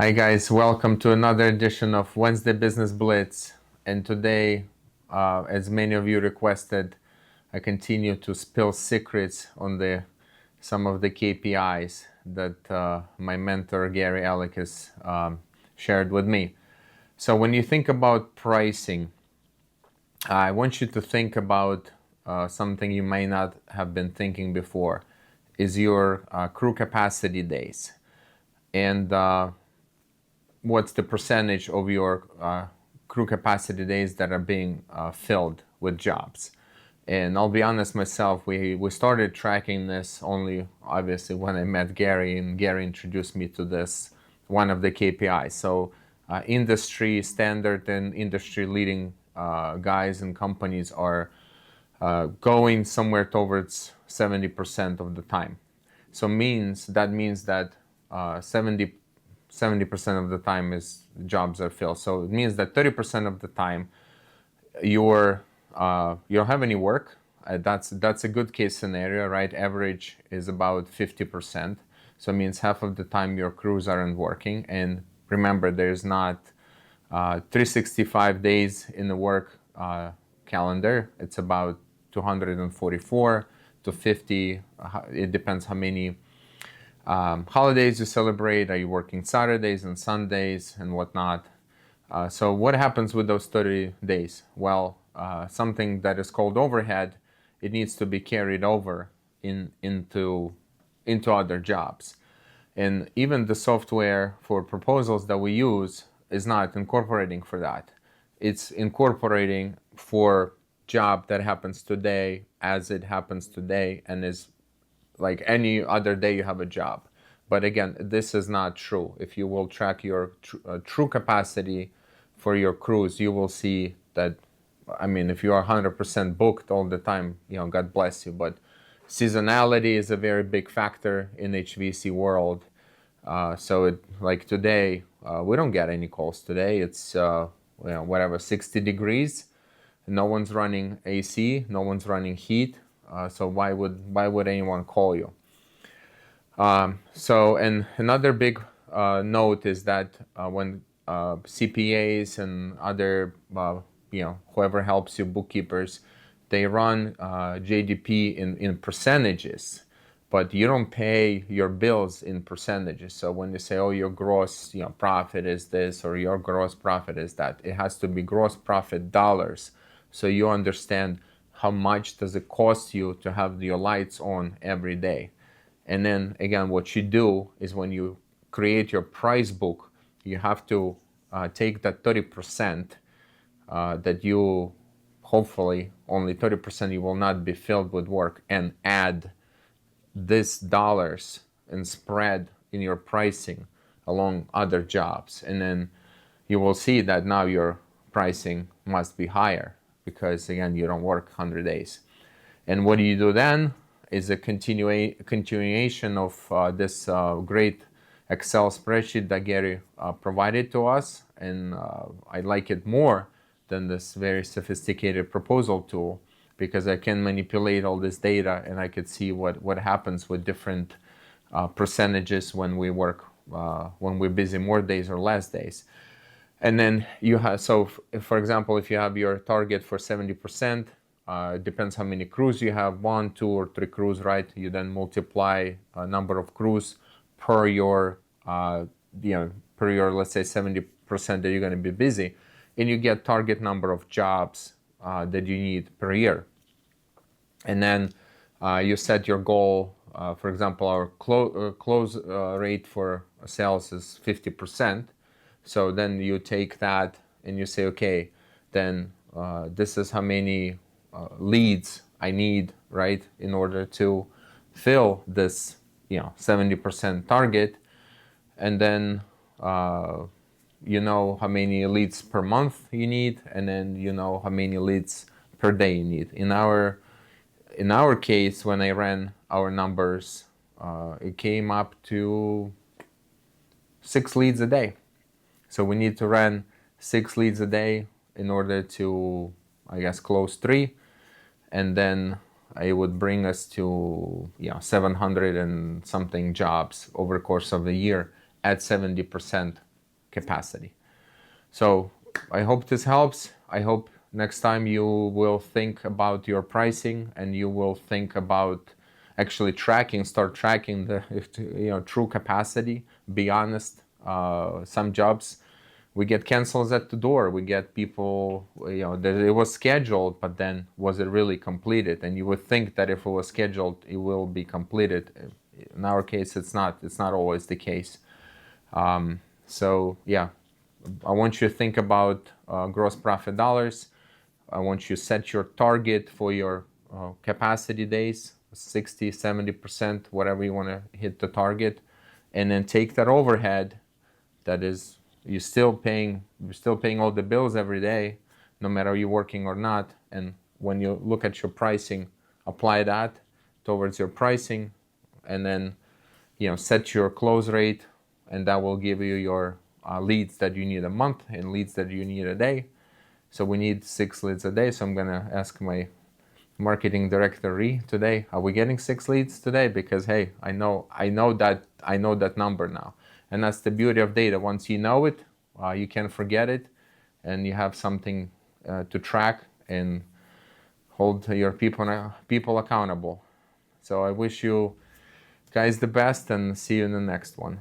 Hi guys, welcome to another edition of Wednesday Business Blitz. And today, as many of you requested, I continue to spill secrets on some of the KPIs that my mentor Gary Elekas shared with me. So when you think about pricing, I want you to think about something you may not have been thinking before, is your crew capacity days. And what's the percentage of your crew capacity days that are being filled with jobs. And I'll be honest myself, we started tracking this only obviously when I met Gary, and Gary introduced me to this, one of the KPIs. So industry standard and industry leading guys and companies are going somewhere towards 70% of the time. So that means that 70% of the time is jobs are filled. So it means that 30% of the time you don't have any work. That's a good case scenario, right? Average is about 50%. So it means half of the time your crews aren't working. And remember, there's not 365 days in the work calendar. It's about 244 to 50. It depends how many holidays you celebrate. Are you working Saturdays and Sundays and whatnot? So what happens with those 30 days? Well, something that is called overhead, it needs to be carried over into other jobs. And even the software for proposals that we use is not incorporating for that. It's incorporating for job that happens today as it happens today and is like any other day you have a job. But again, this is not true. If you will track your true capacity for your crews, you will see that, I mean, if you are 100% booked all the time, God bless you. But seasonality is a very big factor in HVAC world. So like today, we don't get any calls today. It's, whatever, 60 degrees. No one's running AC, no one's running heat. So why would anyone call you? And another big note is that when CPAs and other whoever helps you, bookkeepers, they run JDP in percentages, but you don't pay your bills in percentages. So when they say, oh, your gross profit is this or your gross profit is that, it has to be gross profit dollars, so you understand how much does it cost you to have your lights on every day. And then again, what you do is when you create your price book, you have to take that 30% that you, hopefully only 30% you will not be filled with work, and add this dollars and spread in your pricing along other jobs. And then you will see that now your pricing must be higher, because again, you don't work 100 days. And what do you do then is a continuation of this great Excel spreadsheet that Gary provided to us. And I like it more than this very sophisticated proposal tool, because I can manipulate all this data and I could see what happens with different percentages when we work, when we're busy more days or less days. And then you have, so for example, if you have your target for 70%, it depends how many crews you have, 1, 2, or 3 crews, right? You then multiply a number of crews per your, let's say 70% that you're going to be busy, and you get target number of jobs that you need per year. And then you set your goal. For example, our close rate for sales is 50%. So then you take that and you say, okay, then this is how many leads I need, right, in order to fill this, 70% target. And then you know how many leads per month you need, and then you know how many leads per day you need. In our case, when I ran our numbers, it came up to 6 leads a day. So we need to run 6 leads a day in order to, I guess, close 3. And then it would bring us to 700 and something jobs over the course of a year at 70% capacity. So I hope this helps. I hope next time you will think about your pricing and you will think about actually start tracking the true capacity. Be honest. Some jobs we get cancels at the door. We get people, that it was scheduled, but then was it really completed? And you would think that if it was scheduled, it will be completed. In our case, it's not. It's not always the case. So yeah, I want you to think about gross profit dollars. I want you to set your target for your capacity days, 60, 70%, whatever you want to hit the target. And then take that overhead that is, you're still paying all the bills every day, no matter you're working or not. And when you look at your pricing, apply that towards your pricing, and then set your close rate, and that will give you your leads that you need a month and leads that you need a day. So we need 6 leads a day. So I'm gonna ask my marketing director today, are we getting 6 leads today? Because hey, I know that number now. And that's the beauty of data. Once you know it, you can't forget it, and you have something to track and hold your people accountable. So I wish you guys the best, and see you in the next one.